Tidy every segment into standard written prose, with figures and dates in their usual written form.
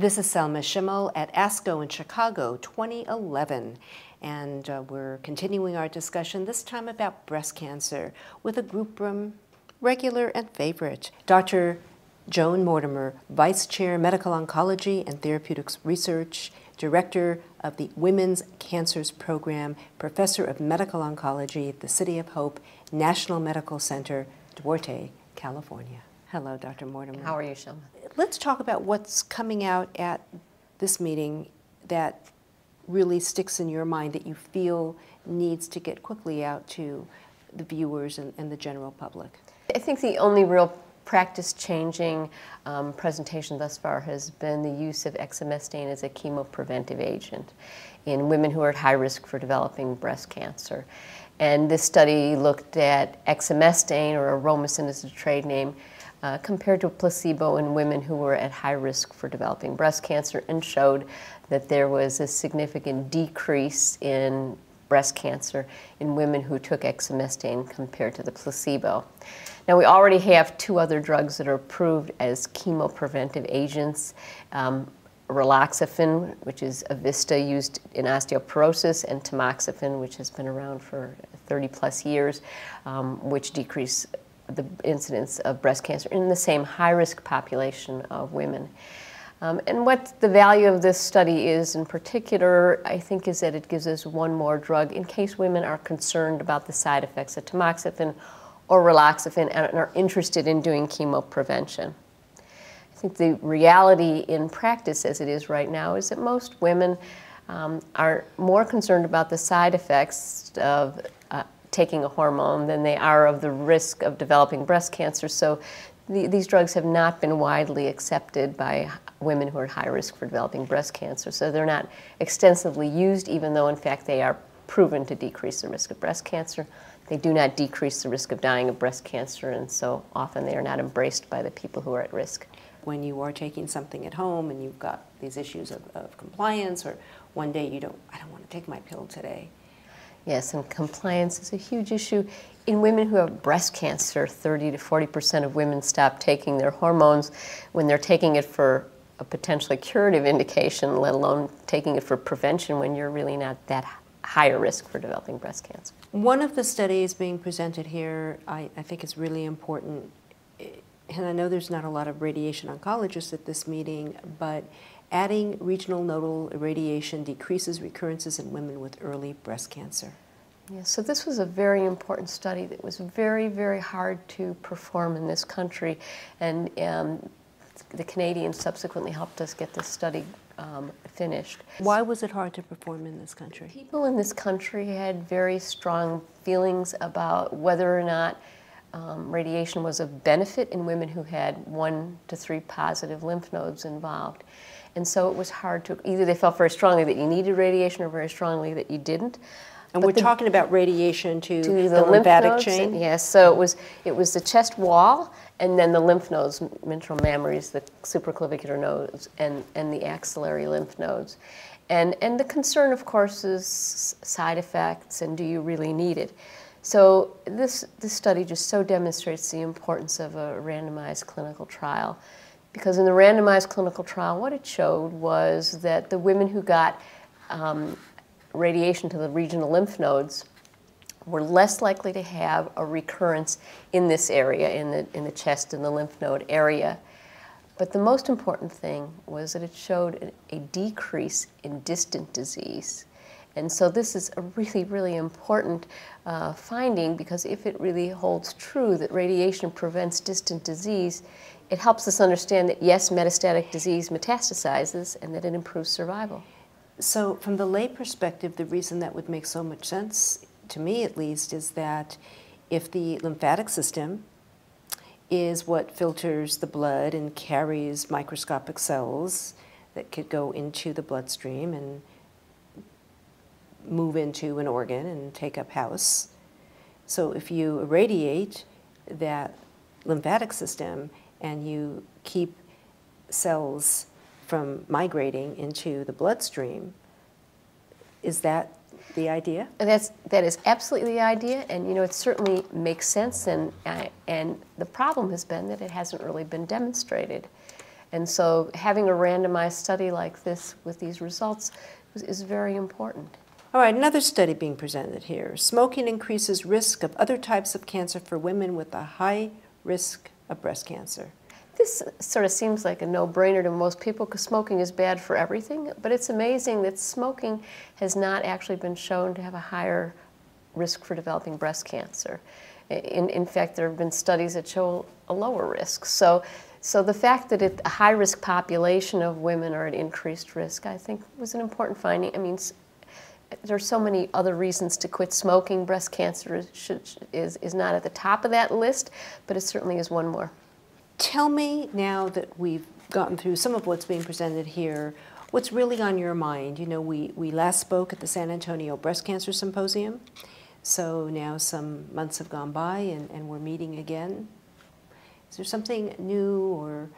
This is Selma Schimmel at ASCO in Chicago 2011, and we're continuing our discussion, this time about breast cancer, with a group from regular and favorite. Dr. Joanne Mortimer, Vice Chair, Medical Oncology and Therapeutics Research, Director of the Women's Cancers Program, Professor of Medical Oncology at the City of Hope National Medical Center, Duarte, California. Hello, Dr. Mortimer. How are you, Selma? Let's talk about what's coming out at this meeting that really sticks in your mind that you feel needs to get quickly out to the viewers and the general public. I think the only real practice-changing presentation thus far has been the use of exemestane as a chemopreventive agent in women who are at high risk for developing breast cancer. And this study looked at exemestane, or aromasin is the trade name, compared to a placebo in women who were at high risk for developing breast cancer, and showed that there was a significant decrease in breast cancer in women who took exemestane compared to the placebo. Now, we already have two other drugs that are approved as chemopreventive agents. Raloxifene, which is Avista used in osteoporosis, and tamoxifen, which has been around for 30+ years, which decrease the incidence of breast cancer in the same high-risk population of women. And what the value of this study is in particular, I think, is that it gives us one more drug in case women are concerned about the side effects of tamoxifen or raloxifene and are interested in doing chemoprevention. I think the reality in practice as it is right now is that most women are more concerned about the side effects of taking a hormone than they are of the risk of developing breast cancer. So these drugs have not been widely accepted by women who are at high risk for developing breast cancer. So they're not extensively used, even though in fact they are proven to decrease the risk of breast cancer. They do not decrease the risk of dying of breast cancer, and so often they are not embraced by the people who are at risk. When you are taking something at home and you've got these issues of compliance, or one day I don't want to take my pill today. Yes, and compliance is a huge issue. In women who have breast cancer, 30 to 40% of women stop taking their hormones when they're taking it for a potentially curative indication, let alone taking it for prevention when you're really not that higher risk for developing breast cancer. One of the studies being presented here, I think is really important, and I know there's not a lot of radiation oncologists at this meeting, but adding regional nodal irradiation decreases recurrences in women with early breast cancer. Yeah, so this was a very important study that was very, very hard to perform in this country, and the Canadians subsequently helped us get this study finished. Why was it hard to perform in this country? People in this country had very strong feelings about whether or not radiation was of benefit in women who had 1 to 3 positive lymph nodes involved. And so it was hard to, either they felt very strongly that you needed radiation or very strongly that you didn't. And we're talking about radiation to the lymph lymphatic nodes, chain? Yes, so it was the chest wall, and then the lymph nodes, ventral mammaries, the supraclavicular nodes, and the axillary lymph nodes. And the concern, of course, is side effects, and do you really need it? So this study just so demonstrates the importance of a randomized clinical trial. Because in the randomized clinical trial, what it showed was that the women who got radiation to the regional lymph nodes were less likely to have a recurrence in this area, in the chest and the lymph node area. But the most important thing was that it showed a decrease in distant disease. And so this is a really, really important finding, because if it really holds true that radiation prevents distant disease, it helps us understand that, yes, metastatic disease metastasizes and that it improves survival. So from the lay perspective, the reason that would make so much sense, to me at least, is that if the lymphatic system is what filters the blood and carries microscopic cells that could go into the bloodstream and move into an organ and take up house. So if you irradiate that lymphatic system and you keep cells from migrating into the bloodstream, is that the idea? That is absolutely the idea, and you know, it certainly makes sense, and the problem has been that it hasn't really been demonstrated. And so having a randomized study like this with these results is very important. All right, another study being presented here. Smoking increases risk of other types of cancer for women with a high risk of breast cancer. This sort of seems like a no-brainer to most people because smoking is bad for everything, but it's amazing that smoking has not actually been shown to have a higher risk for developing breast cancer. In fact, there have been studies that show a lower risk. So the fact that a high-risk population of women are at increased risk, I think, was an important finding. I mean, there are so many other reasons to quit smoking. Breast cancer is not at the top of that list, but it certainly is one more. Tell me, now that we've gotten through some of what's being presented here, what's really on your mind? You know, we last spoke at the San Antonio Breast Cancer Symposium, so now some months have gone by and we're meeting again. Is there something new or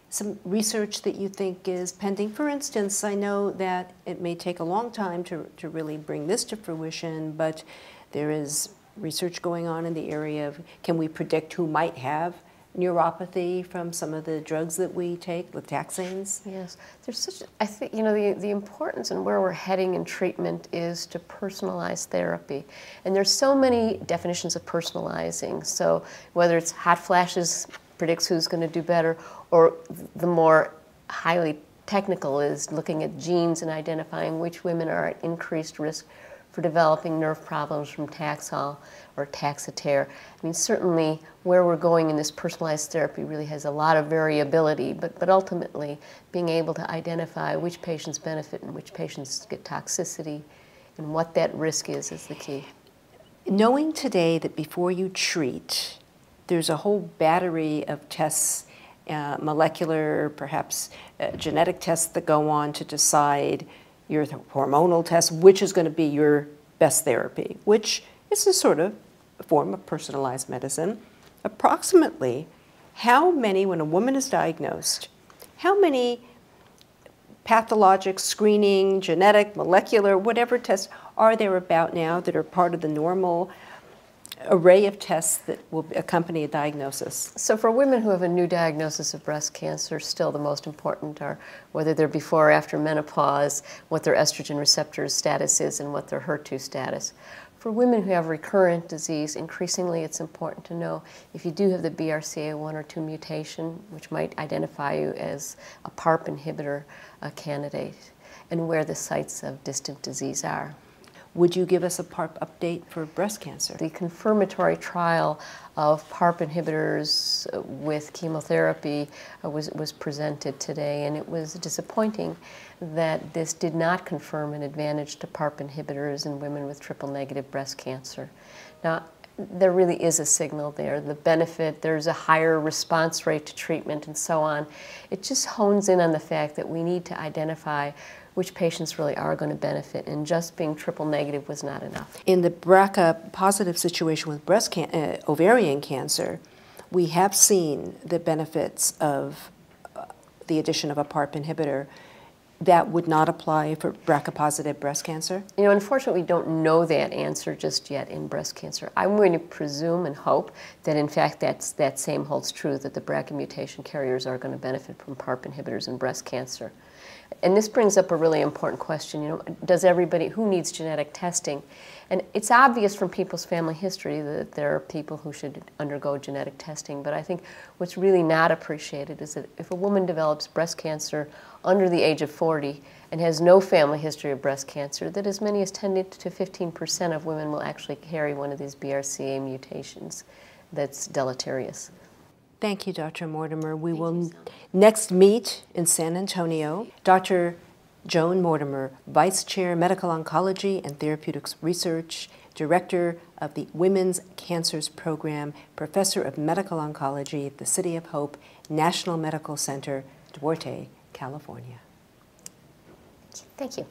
some research that you think is pending? For instance, I know that it may take a long time to really bring this to fruition, but there is research going on in the area of, can we predict who might have neuropathy from some of the drugs that we take, the taxanes? Yes, there's such, I think, you know, the importance and where we're heading in treatment is to personalize therapy. And there's so many definitions of personalizing. So whether it's hot flashes predicts who's going to do better, or the more highly technical is looking at genes and identifying which women are at increased risk for developing nerve problems from Taxol or Taxotere. I mean, certainly where we're going in this personalized therapy really has a lot of variability, but ultimately being able to identify which patients benefit and which patients get toxicity and what that risk is the key. Knowing today that before you treat, there's a whole battery of tests, molecular, perhaps genetic tests that go on to decide your hormonal test, which is going to be your best therapy, which is a sort of form of personalized medicine. Approximately how many, when a woman is diagnosed, how many pathologic, screening, genetic, molecular, whatever tests are there about now that are part of the normal array of tests that will accompany a diagnosis? So for women who have a new diagnosis of breast cancer, still the most important are whether they're before or after menopause, what their estrogen receptor status is, and what their HER2 status. For women who have recurrent disease, increasingly it's important to know if you do have the BRCA1 or 2 mutation, which might identify you as a PARP inhibitor candidate, and where the sites of distant disease are. Would you give us a PARP update for breast cancer? The confirmatory trial of PARP inhibitors with chemotherapy was presented today, and it was disappointing that this did not confirm an advantage to PARP inhibitors in women with triple-negative breast cancer. Now, there really is a signal there. The benefit, there's a higher response rate to treatment and so on. It just hones in on the fact that we need to identify which patients really are going to benefit, and just being triple negative was not enough. In the BRCA positive situation with ovarian cancer, we have seen the benefits of the addition of a PARP inhibitor. That would not apply for BRCA positive breast cancer? You know, unfortunately, we don't know that answer just yet in breast cancer. I'm going to presume and hope that, in fact, that same holds true, that the BRCA mutation carriers are going to benefit from PARP inhibitors in breast cancer. And this brings up a really important question, you know, does everybody, who needs genetic testing? And it's obvious from people's family history that there are people who should undergo genetic testing, but I think what's really not appreciated is that if a woman develops breast cancer under the age of 40 and has no family history of breast cancer, that as many as 10 to 15% of women will actually carry one of these BRCA mutations that's deleterious. Thank you, Dr. Mortimer. We will next meet in San Antonio. Dr. Joanne Mortimer, Vice Chair, Medical Oncology and Therapeutics Research, Director of the Women's Cancers Program, Professor of Medical Oncology at the City of Hope National Medical Center, Duarte, California. Thank you.